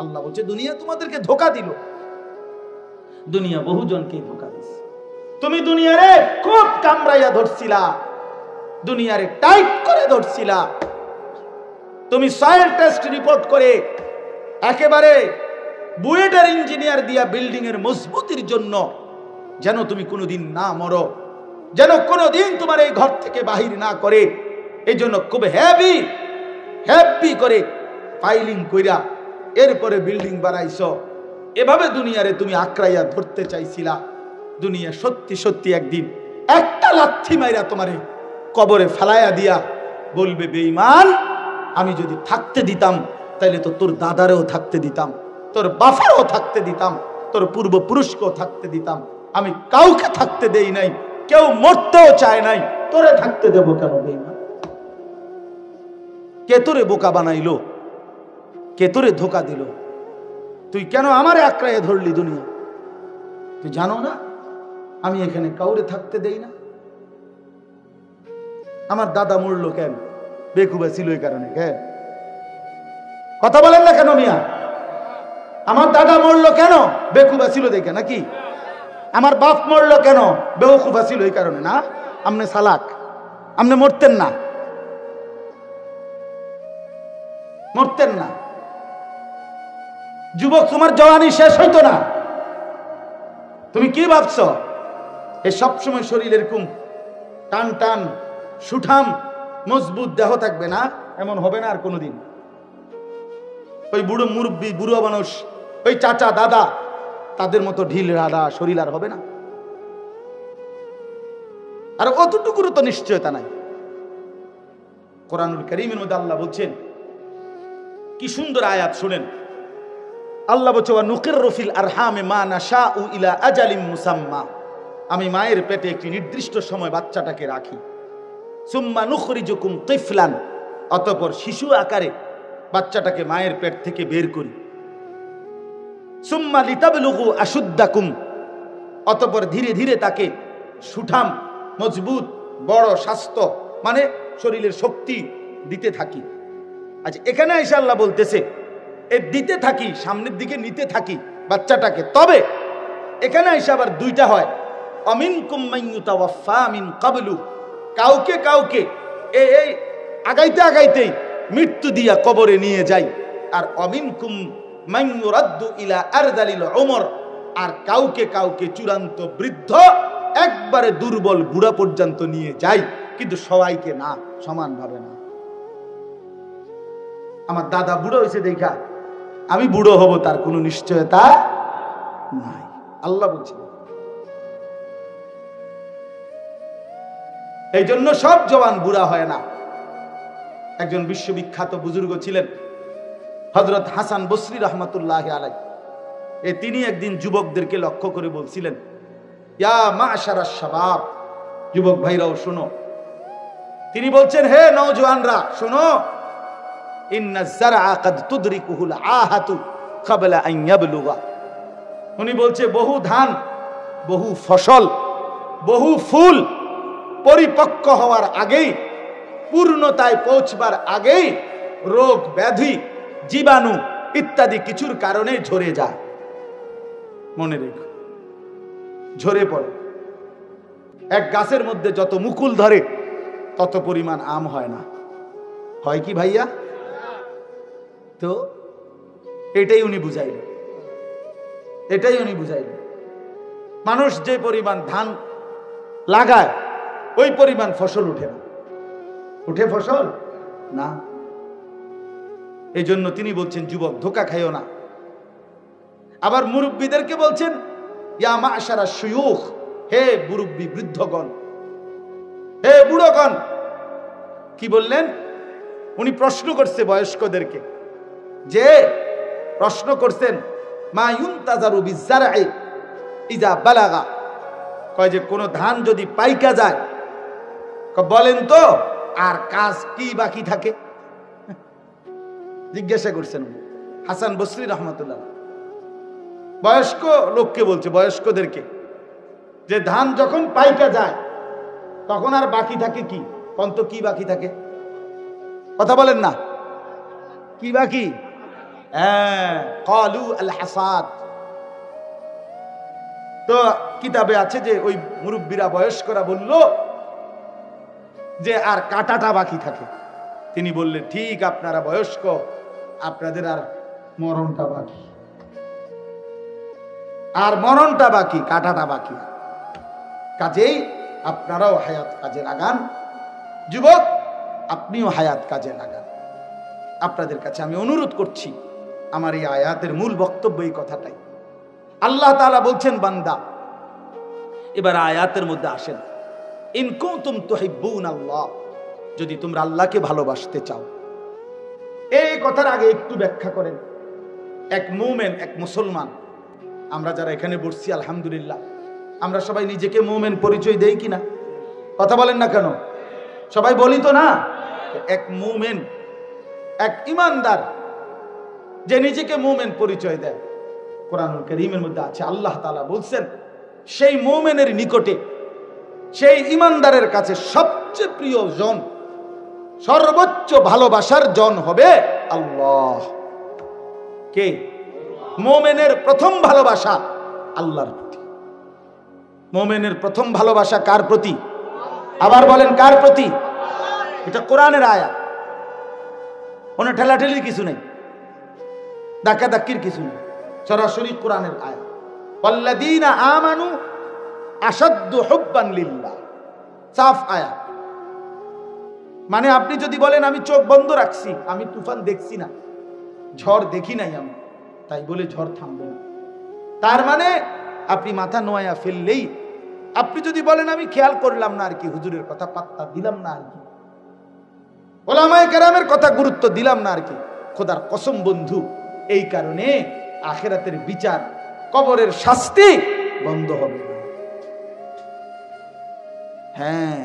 আল্লাহ বলছে দুনিয়া তোমাদেরকে ধোঁকা দিল, দুনিয়া বহুজনকে ধোঁকা দিছে। তুমি দুনিয়ারে খুব কামড়াইয়া ধরছিলা, দুনিয়ারে টাইট করে ধরছিলা। তুমি সয়েল টেস্ট রিপোর্ট করে একেবারে বুয়েটের ইঞ্জিনিয়ার দিয়া বিল্ডিং এর মজবুতির জন্য যেন তুমি কোনোদিন না মরো, যেন কোনোদিন তোমার এই ঘর থেকে বাহির না করে, এই জন্য খুব হেভি করে ফাইলিং কইরা এরপরে বিল্ডিং বানাইছো। এভাবে দুনিয়ারে তুমি আঁকড়াইয়া ধরতে চাইছিলা। দুনিয়া সত্যি সত্যি একদিন একটা লাথি মাইরা তোমারে কবরে ফেলাইয়া দিয়া বলবে, বেঈমান, আমি যদি থাকতে দিতাম তাইলে তো তোর দাদারেও থাকতে দিতাম, তোর বাফারও থাকতে দিতাম, তোর পূর্বপুরুষকেও থাকতে দিতাম। আমি কাউকে থাকতে দেই নাই, কেউ মরতেও চায় নাই, তোরে থাকতে দেব কেন বেঈমান? কে তোরে বোকা বানাইলো? কে তোরে ধোকা দিল? তুই কেন আমারে আঁকড়াইয়া ধরলি? দুনিয়া তুই জানো না আমি এখানে কাউরে থাকতে দেই না? আমার দাদা মরলো কেন? বেকুবা ছিল এই কারণে। কেন কথা বলেন না কেন মিয়া? আমার দাদা মরলো কেন? বেকুবা ছিল দেখে নাকি? আমার বাপ মরলো কেন? বেওকুফা ছিল এই কারণে না? আমনে সালাক, আমনে মরতেন না, মরতেন না। যুবক, তোমার জওয়ানি শেষ হইতো না। তুমি কি ভাবছ এ সবসময় শরীর এরকম টান টান সুঠাম মজবুত দেহ থাকবে না? এমন হবে না আর কোনোদিন। ওই বুড়ো মুরব্বী, বুড়ো মানুষ, ওই চাচা দাদা, তাদের মতো ঢিল রাধা শরীর আর হবে না। আর অতটুকুরও তো নিশ্চয়তা নাই। কোরআনুল কারীমের মধ্যে আল্লাহ বলছেন, কি সুন্দর আয়াত শুনেন। আল্লাহ বলছে, ওয়া নুকিররু ফিল আরহামে মা নাশাউ ইলা আজালিম মুসাম্মা। আমি মায়ের পেটে একটি নির্দিষ্ট সময় বাচ্চাটাকে রাখি। সুম্মা নুখরিজুকুম তিফলান, অতঃপর শিশু আকারে বাচ্চাটাকে মায়ের পেট থেকে বের করি। সুম্মা লিতাবলুগু আশুদ্দাকুম, অতঃপর ধীরে ধীরে তাকে সুঠাম মজবুত বড় স্বাস্থ্য মানে শরীরের শক্তি দিতে থাকি। আচ্ছা, এখানে আয়েশা আল্লাহ বলতেছে এ দিতে থাকি, সামনের দিকে নিতে থাকি বাচ্চাটাকে। তবে এখানে আয়েশা আবার দুইটা হয়, অমিনকুম মাইয়ুতাওয়াফা মিন ক্বাবলু, কাউকে কাউকে এই আগাইতে আগাইতেই মৃত্যু দিয়া কবরে নিয়ে যায়। আর অমিনকুম মাইয়ুরাদ্দু ইলা আরযালিল উমর, আর কাউকে কাউকে চূড়ান্ত বৃদ্ধ একবারে দুর্বল বুড়া পর্যন্ত নিয়ে যায়, কিন্তু সবাইকে না, সমানভাবে না। আমার দাদা বুড়ো হয়েছে দেখা আমি বুড়ো হব তার কোনো নিশ্চয়তা নাই। আল্লাহ বলছে এই জন্য সব জওয়ান বুড়া হয় না। একজন বিশ্ববিখ্যাত বুজুর্গ ছিলেন হযরত হাসান বসরি রহমাতুল্লাহি আলাইহি। তিনি একদিন যুবকদেরকে লক্ষ্য করে বলছিলেন, ইয়া মাশারাশ শাবাব, যুবক ভাইরাও শোনো। তিনি বলছেন, হে নওজওয়ানরা শোনো, ইন্না যারআ কাদ তুদরিকুহুল আহাতু ক্বাবলা আন ইয়াবলুগা। উনি বলছে বহু ধান, বহু ফসল, বহু ফুল পরিপক্ক হওয়ার আগেই, পূর্ণতায় পৌঁছবার আগেই রোগ ব্যাধি জীবাণু ইত্যাদি কিছুর কারণে ঝরে যায়। মনে রেখো, ঝরে পড়ে। এক গাছের মধ্যে যত মুকুল ধরে তত পরিমাণ আম হয় না, হয় কি ভাইয়া? তো এটাই উনি বুঝাইলেন, এটাই উনি বুঝাইলেন। মানুষ যে পরিমাণ ধান লাগায় ওই পরিমাণ ফসল উঠে না। উঠে ফসল না। এই জন্য তিনি বলছেন, যুবক ধোঁকা খাইও না। আবার মুরব্বীদেরকে বলছেন, ইয়া মাশারা শুয়ুখ, হে মুরব্বী বৃদ্ধগণ, হে বুড়োগণ। কি বললেন? উনি প্রশ্ন করছে বয়স্কদেরকে, যে প্রশ্ন করছেন, মা ইউনতাজারু বিযারঈ ইযা বালাগা, কয় যে কোন ধান যদি পাইকা যায়, বলেন তো আর কাজ কি বাকি থাকে? জিজ্ঞাসা করছেন হাসান বসরি রহমাতুল্লাহ। বয়স্ক লোককে বলছে, বয়স্কদেরকে, যে ধান যখন পাইকা যায় তখন আর বাকি থাকে কি? কোন তো কি বাকি থাকে? কথা বলেন না, কি বাকি? ক্বালু আল হাসাদ। তো কিতাবে আছে যে ওই মুরব্বীরা বয়স্করা বলল যে আর কাটাটা বাকি থাকে। তিনি বললেন, ঠিক, আপনারা বয়স্ক, আপনাদের আর মরণটা বাকি, আর মরণটা বাকি, কাটাটা বাকি। কাজেই আপনারাও হায়াত কাজে লাগান। যুবক, আপনিও হায়াত কাজে লাগান। আপনাদের কাছে আমি অনুরোধ করছি, আমার এই আয়াতের মূল বক্তব্য এই কথাটাই। আল্লাহ তাআলা বলছেন, বান্দা, এবার আয়াতের মধ্যে আসেন, ইন কুনতুম তুহিব্বুনাল্লাহ, যদি তোমরা আল্লাহকে ভালোবাসতে চাও। এই কথার আগে একটু ব্যাখ্যা করেন। এক মুমিন, এক মুসলমান, আমরা যারা এখানে বসছি আলহামদুলিল্লাহ, আমরা সবাই নিজেকে মুমিন পরিচয় দেই কিনা? কথা বলেন না কেন? সবাই বলি তো না? এক মুমিন, এক ইমানদার যে নিজেকে মুমিন পরিচয় দেয়, কোরআনুল কারীমের মধ্যে আছে, আল্লাহ তাআলা বলছেন সেই মুমিনের নিকটে, সেই ইমানদারের কাছে সবচেয়ে প্রিয় জন, সর্বোচ্চ ভালোবাসার জন হবে আল্লাহ। কে? মুমিনের প্রথম ভালোবাসা আল্লাহর প্রতি। মুমিনের প্রথম ভালোবাসা কার প্রতি? আবার বলেন, কার প্রতি? এটা কোরআনের আয়াত, কোনো ঠেলাঠেলির কিছু নেই, ধাক্কাধাক্কির কিছু নেই, সরাসরি কোরআনের আয়াত। ওয়াল্লাযীনা আমানু আশাদ্দু হুব্বান লিল্লাহ, সাফ আয়াত। মানে আপনি যদি বলেন আমি চোখ বন্ধ রাখছি, আমি তুফান দেখছি না, ঝড় দেখি নাই আমি, তাই বলে ঝড় থামবে না। তার মানে আপনি মাথা নোয়া ফেললেই, আপনি যদি বলেন আমি খেয়াল করলাম না আর কি, হুজুরের কথা পাত্তা দিলাম না আর কি, ওলামায়ে কেরামের কথা গুরুত্ব দিলাম না আর কি, খোদার কসম বন্ধু, এই কারণে আখিরাতের বিচার, কবরের শাস্তি বন্ধ হবে না। হ্যাঁ,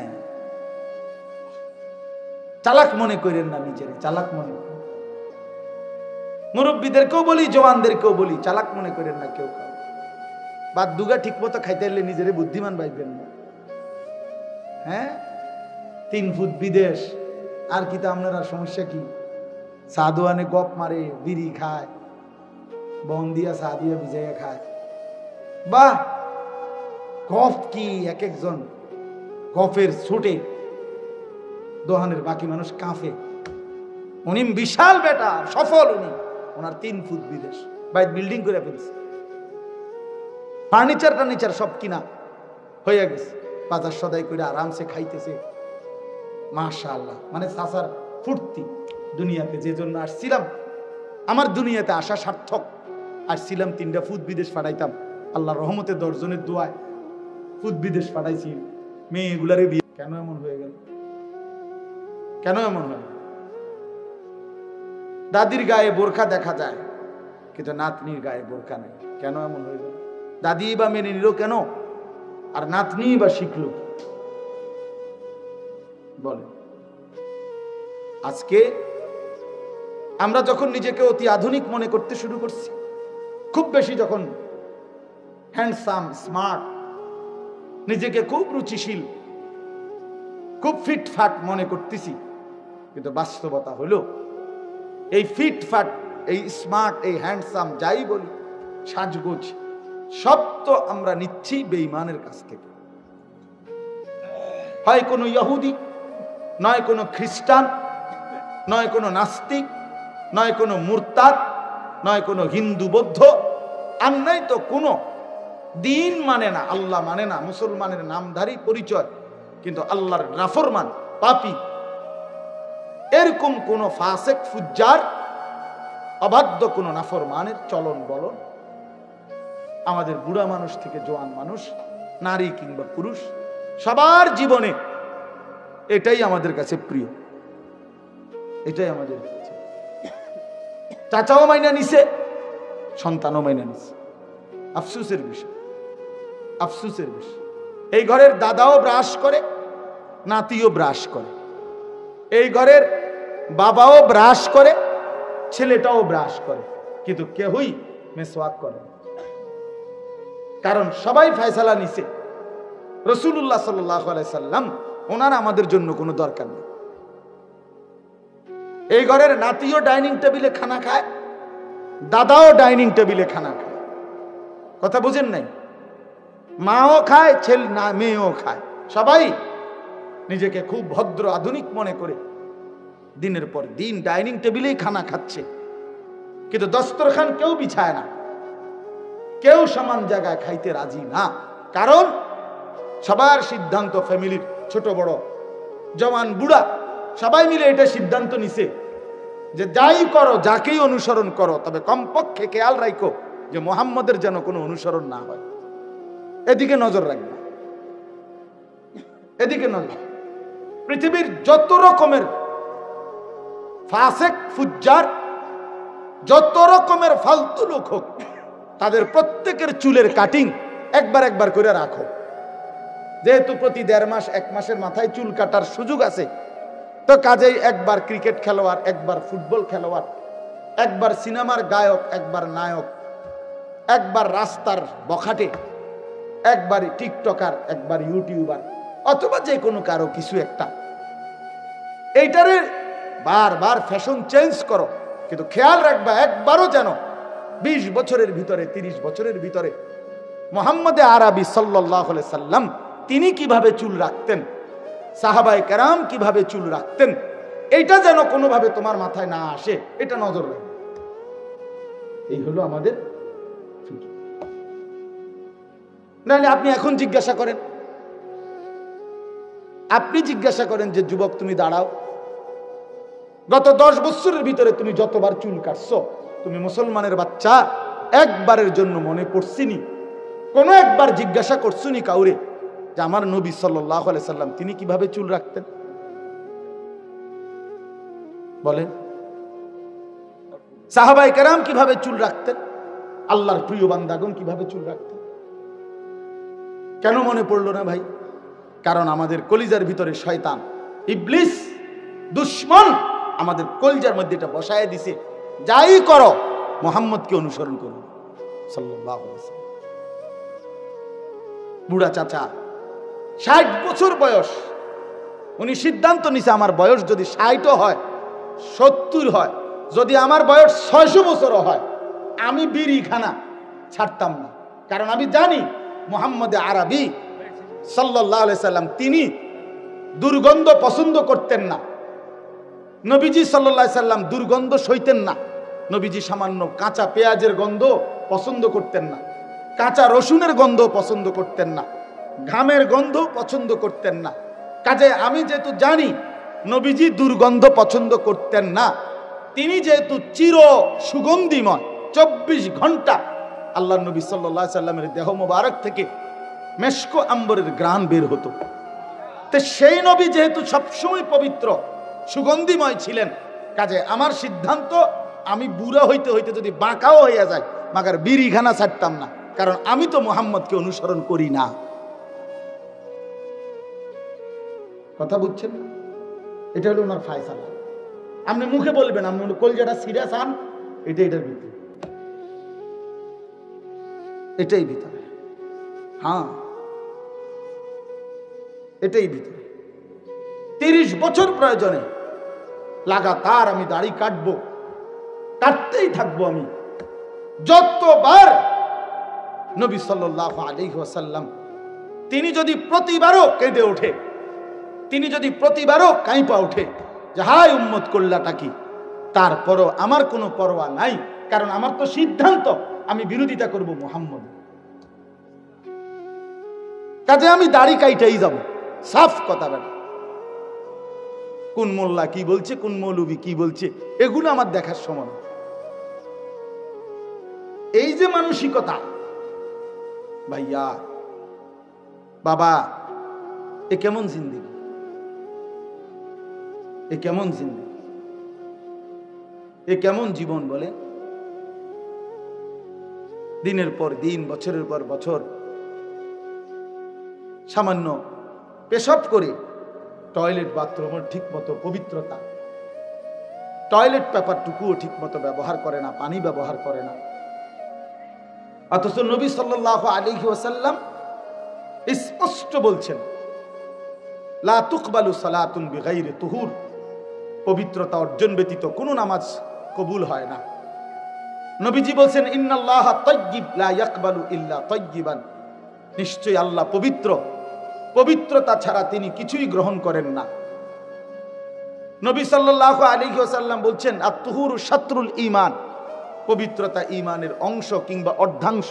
চালাক মনে করেন না, নিজের চালাক মনে করেন। মুরব্বীদেরকেও বলি, জওয়ানদেরকেও বলি, চালাক মনে করেন না কেউ কাউ। বাদ দুগা ঠিক মতো খাইতে এলে নিজেরে বুদ্ধিমান ভাববেন না। হ্যাঁ, 3 ফুট বিদেশ, আর কি তা আপনার আর সমস্যা কি? সাদোয়ানে গপ মারে, বিড়ি খায়, বন দিয়া চা দিয়া ভিজাইয়া খায়। বাহ, গপ কি! এক একজন গপের ছুটে দোহানের বাকি মানুষ কাঁপে। উনি বিশাল বেটা, সফল উনি, ওনার 3 ফুট বিদেশ, বাইরে বিল্ডিং করে ফেলছে, ফার্নিচার টার্নিচার সব কিনা হয়ে গেছে, বাজার সদাই করে আরামসে খাইতেছে। মাশাআল্লাহ, মানে চাচার ফুর্তি। দুনিয়াতে যে জন্য আসছিলাম, আমার দুনিয়াতে আসা সার্থক। আসছিলাম 3টা ফুট বিদেশ পাঠাইতাম, আল্লাহর রহমতে 10 জনের দোয়ায় ফুট বিদেশ পাঠাইছি, মেয়েগুলারে বিয়ে। কেন এমন হয়ে গেল? কেন এমন হয়ে গেল? দাদির গায়ে বোরখা দেখা যায়, কিন্তু নাতনির গায়ে বোরখা নেই। কেন এমন হয়ে গেল? দাদি বা মেনে নিল কেন, আর নাতনি বা শিখল বলে? আজকে আমরা যখন নিজেকে অতি আধুনিক মনে করতে শুরু করছি, খুব বেশি যখন হ্যান্ডসাম, স্মার্ট, নিজেকে খুব রুচিশীল, খুব ফিটফাট মনে করতেছি, কিন্তু বাস্তবতা হলো এই ফিটফাট, এই স্মার্ট, এই হ্যান্ডসাম, যাই বলি, সাজগোজ, সব তো আমরা নিচ্ছি বেঈমানের কাছ থেকে। হয় কোনো ইহুদি, নয় কোনো খ্রিস্টান, নয় কোনো নাস্তিক, নয় কোনো মুরতাদ, নয় কোনো হিন্দু বৌদ্ধ, আর নয় তো কোনো দিন মানে না, আল্লাহ মানে না, মুসলমানের নামধারী পরিচয় কিন্তু আল্লাহর নাফরমান, পাপী, এরকম কোন ফাসেক, ফুজ্জার, অবাধ্য কোন নাফরমানের চলন বলন আমাদের বুড়া মানুষ থেকে জোয়ান মানুষ, নারী কিংবা পুরুষ, সবার জীবনে এটাই আমাদের কাছে প্রিয়, এটাই আমাদের কাছে। চাচাও মাইনা নিছে, সন্তানও মাইনা নিছে। আফসোসের বিষয়, আফসোসের বিষয়। এই ঘরের দাদাও ব্রাশ করে, নাতিও ব্রাশ করে, এই ঘরের বাবাও ব্রাশ করে, ছেলেটাও ব্রাশ করে, কিন্তু কেউই মেসওয়াক করে। কারণ সবাই ফয়সালা নিছে, রাসূলুল্লাহ সাল্লাল্লাহু আলাইহি সাল্লাম, ওনার আমাদের জন্য কোনো দরকার নেই। এই ঘরের নাতিও ডাইনিং টেবিলে খানা খায়, দাদাও ডাইনিং টেবিলে খানা খায়। কথা বুঝেন নাই? মাও খায়, ছেলে না মেয়েও খায়, সবাই নিজেকে খুব ভদ্র আধুনিক মনে করে দিনের পর দিন ডাইনিং টেবিলেই খানা খাচ্ছে। কিন্তু দস্তরখান কেউ বিছায় না, কেউ সমান জায়গায় খাইতে রাজি না। কারণ সবার সিদ্ধান্ত, ফ্যামিলির ছোট বড় জওয়ান বুড়া সবাই মিলে এটা সিদ্ধান্ত নিছে যে যাই করো, যাকেই অনুসরণ করো, তবে কমপক্ষে খেয়াল রাখো যে মুহাম্মদের যেন কোনো অনুসরণ না হয়। এদিকে নজর রাখবে, এদিকে নজর। পৃথিবীর যত রকমের ফাসেক ফুজ্জার, যত রকমের ফালতু লোক হোক, তাদের প্রত্যেকের চুলের কাটিং একবার একবার করে রাখো। যেহেতু প্রতি 1.5 মাস 1 মাসের মাথায় চুল কাটার সুযোগ আছে, তো কাজেই একবার ক্রিকেট খেলোয়াড়, একবার ফুটবল খেলোয়াড়, একবার সিনেমার গায়ক, একবার নায়ক, একবার রাস্তার বখাটে, একবার টিকটকার, একবার ইউটিউবার, অথবা যে কোনো কারো কিছু একটা। এইটারে বারবার ফ্যাশন চেঞ্জ করো, কিন্তু খেয়াল রাখবা একবারও যেন 20 বছরের ভিতরে, 30 বছরের ভিতরে মুহাম্মদে আরবি সাল্লাল্লাহু আলাইহি সাল্লাম তিনি কিভাবে চুল রাখতেন, সাহাবায়ে কেরাম কিভাবে চুল রাখতেন, এইটা যেন কোনোভাবে তোমার মাথায় না আসে, এটা নজর রাখবে। এই হলো আমাদের ফিকির। নাহলে আপনি এখন জিজ্ঞাসা করেন, আপনি জিজ্ঞাসা করেন যে যুবক তুমি দাঁড়াও, গত 10 বছরের ভিতরে তুমি যতবার চুল কাটছো, তুমি মুসলমানের বাচ্চা, একবারের জন্য মনে পড়ছিনি, কোনো একবার জিজ্ঞাসা করছুনি কাউরে যে আমার নবী সাল্লাল্লাহু আলাইহি সাল্লাম তিনি কিভাবে চুল রাখতেন? বলেন, সাহাবায়ে কেরাম কিভাবে চুল রাখতেন, আল্লাহর প্রিয় বান্দাগণ কিভাবে চুল রাখতেন? কেন মনে পড়লো না ভাই? কারণ আমাদের কলিজার ভিতরে শয়তান, ইবলিস, দুশমন আমাদের কলিজার মধ্যে এটা বসায় দিছে, যাই করো মুহাম্মদকে অনুসরণ করো সাল্লাল্লাহু আলাইহি ওয়াসাল্লাম। বুড়া চাচা 60 বছর বয়স, উনি সিদ্ধান্ত নিছে আমার বয়স যদি 60 হয়, 70 হয়, যদি আমার বয়স 600 বছরও হয়, আমি বিড়ি খানা ছাড়তাম না। কারণ আমি জানি মুহাম্মদে আরবি সাল্লাল্লাহু আলাইহি সাল্লাম তিনি দুর্গন্ধ পছন্দ করতেন না। নবীজি সাল্লাল্লাহু আলাইহি সাল্লাম দুর্গন্ধ সইতেন না। নবীজি সামান্য কাঁচা পেঁয়াজের গন্ধ পছন্দ করতেন না, কাঁচা রসুনের গন্ধ পছন্দ করতেন না, ঘামের গন্ধ পছন্দ করতেন না। কাজে আমি যেহেতু জানি নবীজি দুর্গন্ধ পছন্দ করতেন না, তিনি যেহেতু চির সুগন্ধিময়, 24 ঘন্টা আল্লাহ নবী সাল্লাল্লাহু আলাইহি সাল্লামের দেহ মোবারক থেকে মেশক আম্বরের ঘ্রাণ বের হতো। তো সেই নবী যেহেতু সবসময় পবিত্র সুগন্ধিময় ছিলেন, কাজে আমার সিদ্ধান্ত আমি বুড়া হইতে হইতে যদি বাঁকাও হইয়া যায়, মাগার বিড়িখানা ছাড়তাম না, কারণ আমি তো মুহাম্মদকে অনুসরণ করি না। কথা বুঝছেন? এটা হলো ওনার ফায়সালা। আপনি মুখে বলবেন, আপনি কলজাটা সিরিয়াস আন, এটার ভিতরে, এটাই ভিতরে, হ্যাঁ এটাই ভিতরে। 30 বছর প্রয়োজনে লাগাতার আমি দাড়ি কাটবো, কাটতেই থাকবো আমি। যতবার নবী সাল্লাল্লাহু আলাইহি ওয়াসাল্লাম তিনি যদি প্রতিবারও কেঁদে ওঠে, তিনি যদি প্রতিবারও কাঁপা ওঠে যে হায় উম্মত করলাটা কি, তারপরও আমার কোনো পরোয়া নাই, কারণ আমার তো সিদ্ধান্ত আমি বিরোধিতা করব মুহাম্মদ। কাজে আমি দাড়ি কাইটাই যাব, সাফ কথা বেটা। কোন মোল্লা কি বলছে, কোন মৌলবি কি বলছে, এগুলো আমার দেখার সময় না। এই যে মানসিকতা, ভাইয়া বাবা, এ কেমন জিন্দেগি, এ কেমন জিন্দেগি, এ কেমন জীবন বলে? দিনের পর দিন, বছরের পর বছর সামান্য পেশাব করে টয়লেট বাথরুমের ঠিক মতো পবিত্রতা, টয়লেট পেপারটুকুও ঠিক মতো ব্যবহার করে না, পানি ব্যবহার করে না। অথচ নবী সাল্লাল্লাহু আলাইহি ওয়াসাল্লাম স্পষ্ট বলছেন, লা তুকবালু সালাতুন বিগাইরি তুহুর, পবিত্রতা অর্জন ব্যতীত কোনো নামাজ কবুল হয় না। নবীজি বলছেন ইন্নাল্লাহা তাইয়্যিব লা ইয়াকবালু ইল্লা তাইয়্যিবান, নিশ্চয়ই আল্লাহ পবিত্র, পবিত্রতা ছাড়া তিনি কিছুই গ্রহণ করেন না। নবী সাল্লাল্লাহু আলাইহি ওয়াসাল্লাম বলছেন আত-তুহুরু শাতরুল ঈমান, পবিত্রতা ঈমানের অংশ কিংবা অর্ধাংশ।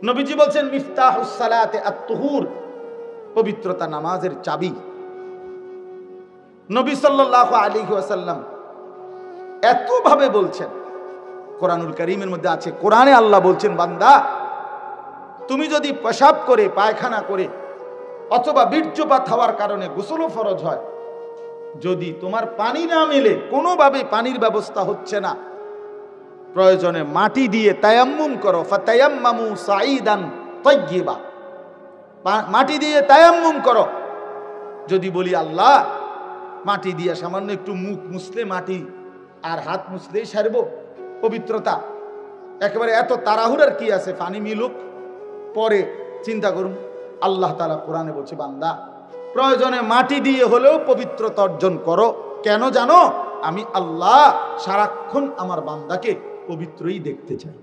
নবীজি বলছেন মিফতাহুস সালাতে আত-তুহুর, পবিত্রতা নামাজের চাবি। নবী সাল্লাল্লাহু আলাইহি ওয়াসাল্লাম এতভাবে বলছেন, কোরআনুল কারীমের মধ্যে আছে, কোরআনে আল্লাহ বলছেন বান্দা তুমি যদি পেশাব করে, পায়খানা করে অথবা বীর্যপাত হওয়ার কারণে গোসলও ফরজ হয়, যদি তোমার পানি না মেলে, কোনোভাবে পানির ব্যবস্থা হচ্ছে না, প্রয়োজনে মাটি দিয়ে তায়াম্মুম করো, ফাতায়াম্মামু সাঈদান তাইয়্যিবা, মাটি দিয়ে তায়াম্মুম করো। যদি বলি আল্লাহ মাটি দিয়ে সামান্য একটু মুখ মুছলে মাটি আর হাত মুছলেই সারব পবিত্রতা, একেবারে এত তাড়াহুড়ার কি আছে, পানি মিলুক পরে চিন্তা করুন। আল্লাহ তাআলা কোরআনে বলছে বান্দা প্রয়োজনে মাটি দিয়ে হলেও পবিত্রতা অর্জন করো। কেন জানো? আমি আল্লাহ সারাক্ষণ আমার বান্দাকে পবিত্রই দেখতে চাই।